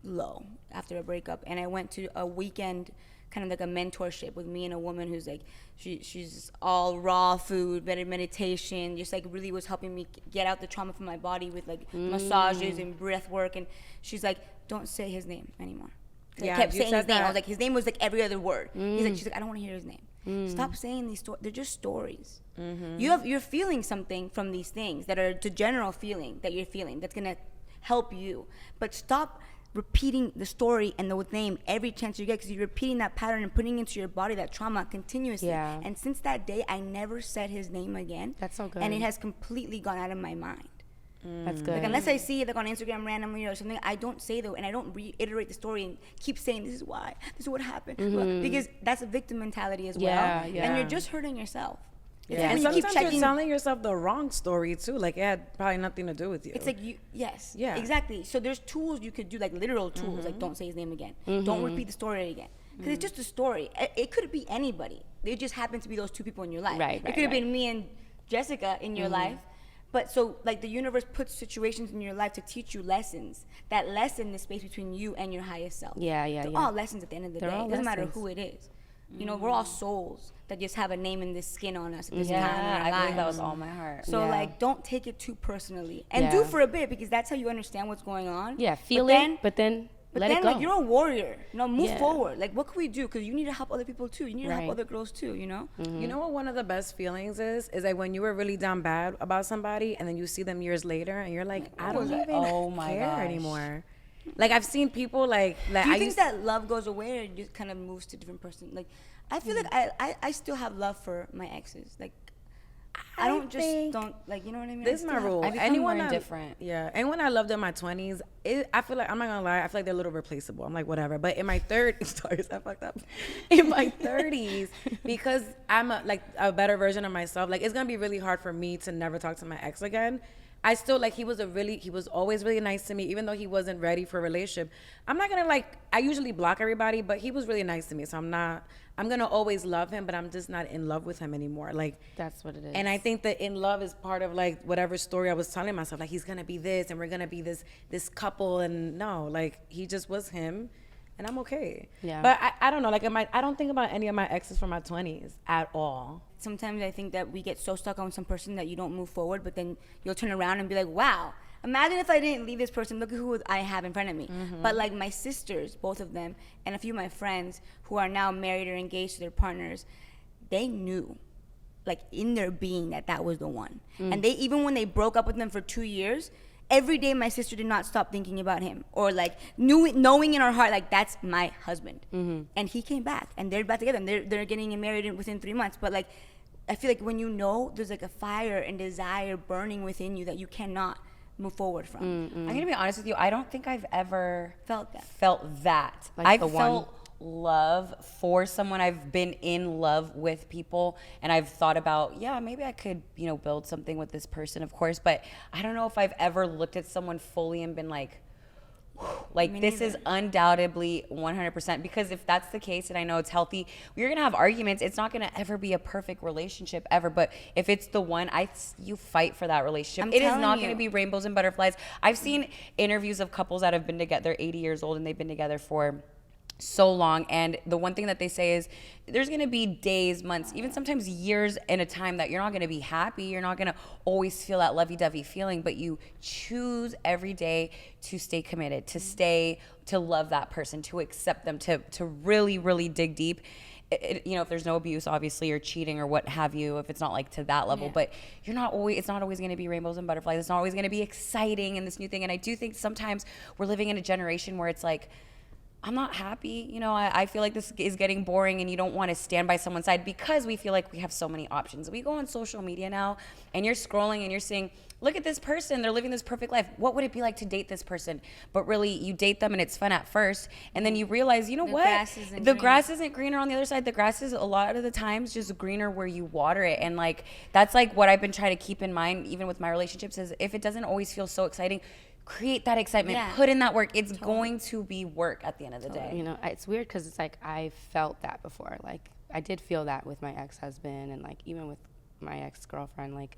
low after a breakup, and I went to a weekend, kind of like a mentorship with me and a woman who's like, she's all raw food, meditation, just like really was helping me get out the trauma from my body with like massages and breath work, and she's like, don't say his name anymore. Yeah, I kept you saying said his name. I that. was like, his name was like every other word. She's like, I don't want to hear his name. Stop saying these stories. They're just stories. You're feeling something from these things that are the general feeling that you're feeling that's gonna help you. But stop repeating the story and the name every chance you get, because you're repeating that pattern and putting into your body that trauma continuously. Yeah. And since that day, I never said his name again. That's so good. And it has completely gone out of my mind. That's good. Like, unless I see it like on Instagram randomly or something, I don't say though, and I don't reiterate the story and keep saying this is why, this is what happened, because that's a victim mentality as well. Yeah. And you're just hurting yourself. It's Yeah, like and when you keep sometimes checking. you're telling yourself the wrong story too. Like, it had probably nothing to do with you. It's like yes, Yeah. exactly. So there's tools you could do, like literal tools, like don't say his name again, don't repeat the story again, because it's just a story. It could be anybody. They just happen to be those two people in your life. Right, It could have right. been me and Jessica in your life. But so, like, the universe puts situations in your life to teach you lessons. That lesson is space between you and your highest self. Yeah. They're all lessons at the end of the They're day. all It doesn't matter lessons. who it is. You know, we're all souls that just have a name in this skin on us at this time in Yeah, our I lives. believe that was all my heart. So like, don't take it too personally, and do for a bit, because that's how you understand what's going on. Yeah, feel it, but then let it go. Like, you're a warrior. You know, move forward. Like, what can we do? Because you need to help other people too. You need to help other girls too. You know. You know what? One of the best feelings is like when you were really down bad about somebody, and then you see them years later, and you're like, I don't even care anymore. Like, I've seen people like do you think that love goes away, or it just kind of moves to a different person? Like, I feel like I still have love for my exes. Like, I don't like, you know what I mean? This is my rule. Anyone indifferent. Anyone I loved in my 20s, I feel like, I'm not gonna lie, I feel like they're a little replaceable. I'm like, whatever. But in my 30s, sorry, I fucked up. In my 30s, because I'm a better version of myself, like, it's gonna be really hard for me to never talk to my ex again. I still, like, he was always really nice to me, even though he wasn't ready for a relationship. I'm not gonna, like, I usually block everybody, but he was really nice to me, so I'm gonna always love him, but I'm just not in love with him anymore. Like, that's what it is. And I think that in love is part of, like, whatever story I was telling myself, like, he's gonna be this, and we're gonna be this couple, and no, like, he just was him, and I'm okay. Yeah. But I don't know, like, I don't think about any of my exes from my 20s at all. Sometimes I think that we get so stuck on some person that you don't move forward, but then you'll turn around and be like, wow, imagine if I didn't leave this person, look at who I have in front of me. But like, my sisters, both of them, and a few of my friends who are now married or engaged to their partners, they knew, like, in their being, that was the one. And they, even when they broke up with them for 2 years, every day my sister did not stop thinking about him, or like knowing in her heart, like, that's my husband. And he came back, and they're back together, and they're getting married within 3 months. But like, I feel like when you know, there's like a fire and desire burning within you that you cannot move forward from. I'm gonna be honest with you, I don't think I've ever Felt that. Like I've the felt love for someone. I've been in love with people, and I've thought about, maybe I could, build something with this person, of course, but I don't know if I've ever looked at someone fully and been like, this is undoubtedly 100%, because if that's the case, and I know it's healthy, we're gonna have arguments. It's not gonna ever be a perfect relationship ever, but if it's the one, you fight for that relationship. It is not gonna be rainbows and butterflies. I've seen interviews of couples that have been together, 80 years old, and they've been together for so long, and the one thing that they say is there's gonna be days, months, even sometimes years in a time that you're not gonna be happy. You're not gonna always feel that lovey-dovey feeling, but you choose every day to stay committed, to love that person, to accept them, to really, really dig deep. If there's no abuse, obviously, or cheating or what have you, if it's not like to that level, but it's not always going to be rainbows and butterflies. It's not always going to be exciting and this new thing. And I do think sometimes we're living in a generation where it's like, I'm not happy. I feel like this is getting boring, and you don't want to stand by someone's side because we feel like we have so many options. We go on social media now, and you're scrolling and you're seeing, look at this person, they're living this perfect life. What would it be like to date this person? But really, you date them and it's fun at first, and then you realize, the grass isn't greener on the other side. The grass is a lot of the times just greener where you water it. And like, that's like what I've been trying to keep in mind, even with my relationships, is if it doesn't always feel so exciting, create that excitement, put in that work. It's going to be work at the end of the day. It's weird because it's like I felt that before. Like, I did feel that with my ex-husband, and like even with my ex-girlfriend, like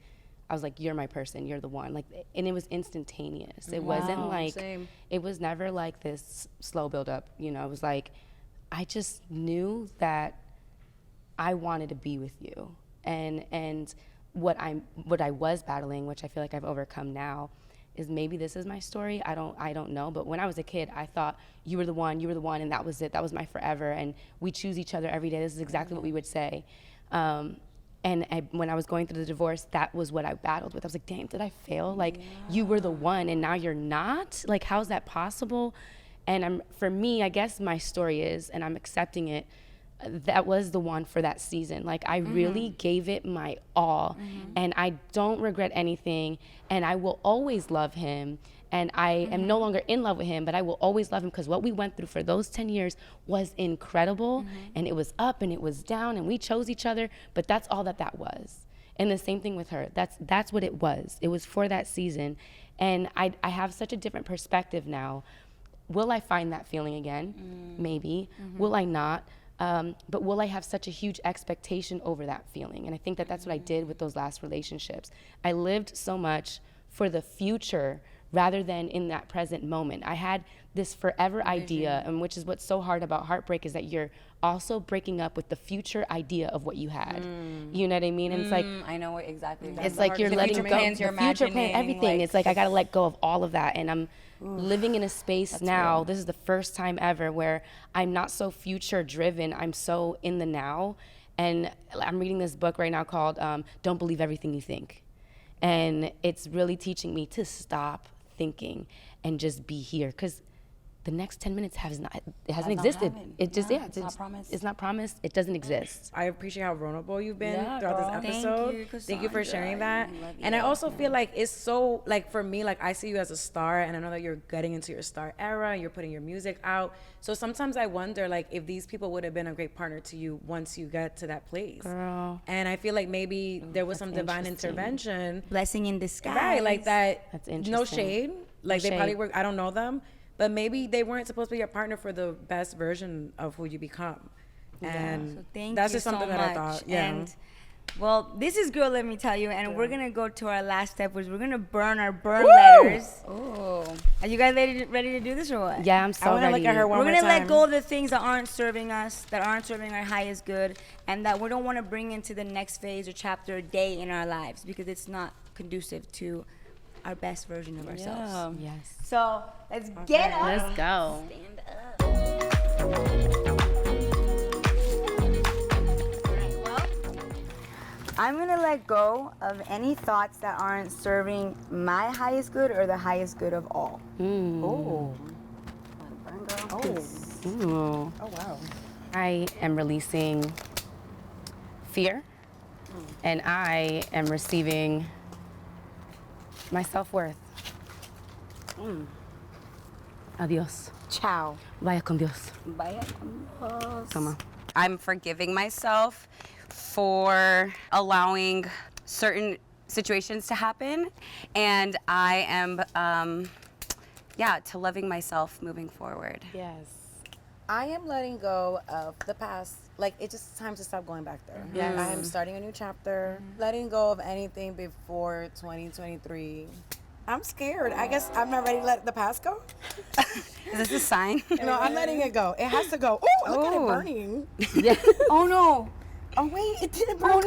I was like, you're my person, you're the one. Like, and it was instantaneous. It wasn't like, it was never like this slow build up. It was like, I just knew that I wanted to be with you. And what I was battling, which I feel like I've overcome now, is maybe this is my story. I don't know. But when I was a kid, I thought you were the one, and that was it. That was my forever. And we choose each other every day. This is exactly what we would say. When I was going through the divorce, that was what I battled with. I was like, damn, did I fail? Like, you were the one, and now you're not? Like, how's that possible? And for me, I guess my story is, and I'm accepting it, that was the one for that season. Like, I really gave it my all, and I don't regret anything, and I will always love him, and I am no longer in love with him, but I will always love him, because what we went through for those 10 years was incredible, and it was up and it was down, and we chose each other, but that's all that was. And the same thing with her. That's what it was. It was for that season, and I have such a different perspective now. Will I find that feeling again? Maybe. Will I not? But will I have such a huge expectation over that feeling? And I think that's what I did with those last relationships. I lived so much for the future rather than in that present moment. I had this forever idea, and which is what's so hard about heartbreak, is that you're also breaking up with the future idea of what you had. You know what I mean? And it's like, I know exactly. it's like you're letting go plans, the you're future plan, imagining, everything. It's like I gotta let go of all of that, and I'm living in a space now. This is the first time ever where I'm not so future driven. I'm so in the now, and I'm reading this book right now called "Don't Believe Everything You Think," and it's really teaching me to stop thinking and just be here, because the next 10 minutes hasn't existed. It just, it's not promised. It's not promised. It doesn't exist. I appreciate how vulnerable you've been Yeah, throughout this episode. Thank you for sharing that. And I also feel like it's so, like, for me, like, I see you as a star, and I know that you're getting into your star era, and you're putting your music out. So sometimes I wonder, like, if these people would have been a great partner to you once you get to that place. Girl. And I feel like maybe there was some divine intervention. Blessing in disguise. Right, like that. That's No interesting. shade. Like, No they probably shade. were, I don't know them. But maybe they weren't supposed to be your partner for the best version of who you become. And So thank that's you just something so that much. I thought. Yeah. And well, this is Girl, Let Me Tell You, and we're gonna go to our last step, which we're gonna burn our burn letters. Oh. Are you guys ready to do this or what? Yeah, I'm so I want to ready. look at her one We're more gonna time. let go of the things that aren't serving us, that aren't serving our highest good, and that we don't want to bring into the next phase or chapter or day in our lives, because it's not conducive to our best version of ourselves. Yes. So let's get up. Let's go. Well, I'm gonna let go of any thoughts that aren't serving my highest good or the highest good of all. Oh. Ooh. Oh, wow. I am releasing fear, and I am receiving my self-worth. Adios. Ciao. Vaya con Dios. Vaya. Come on. I'm forgiving myself for allowing certain situations to happen, and I am, to loving myself moving forward. Yes. I am letting go of the past. Like, it's just time to stop going back there. Yes. I am starting a new chapter, letting go of anything before 2023. I'm scared. I guess I'm not ready to let the past go. Is this a sign? No, I'm letting it go. It has to go. Oh, look at it burning. Oh no. Oh, wait, it didn't burn. Oh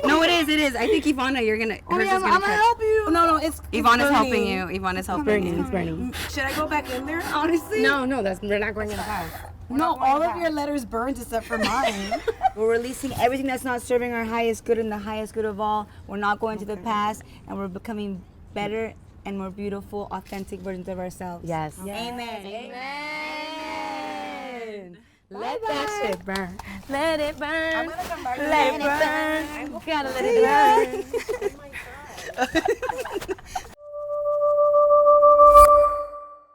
no. No, it is. I think Ivana, you're gonna. Oh hers yeah, is I'm gonna gonna catch. help you. No, it's Ivana's burning. helping you. Ivana's helping you. It's burning. Should I go back in there, honestly? No, we're not going in the house. No, all of your letters burned except for mine. We're releasing everything that's not serving our highest good and the highest good of all. We're not going to the past, and we're becoming better and more beautiful, authentic versions of ourselves. Yes. Amen. Amen. Let that shit burn. Let it burn. I'm gonna come back. Let it burn. Gotta let it burn. Oh my God.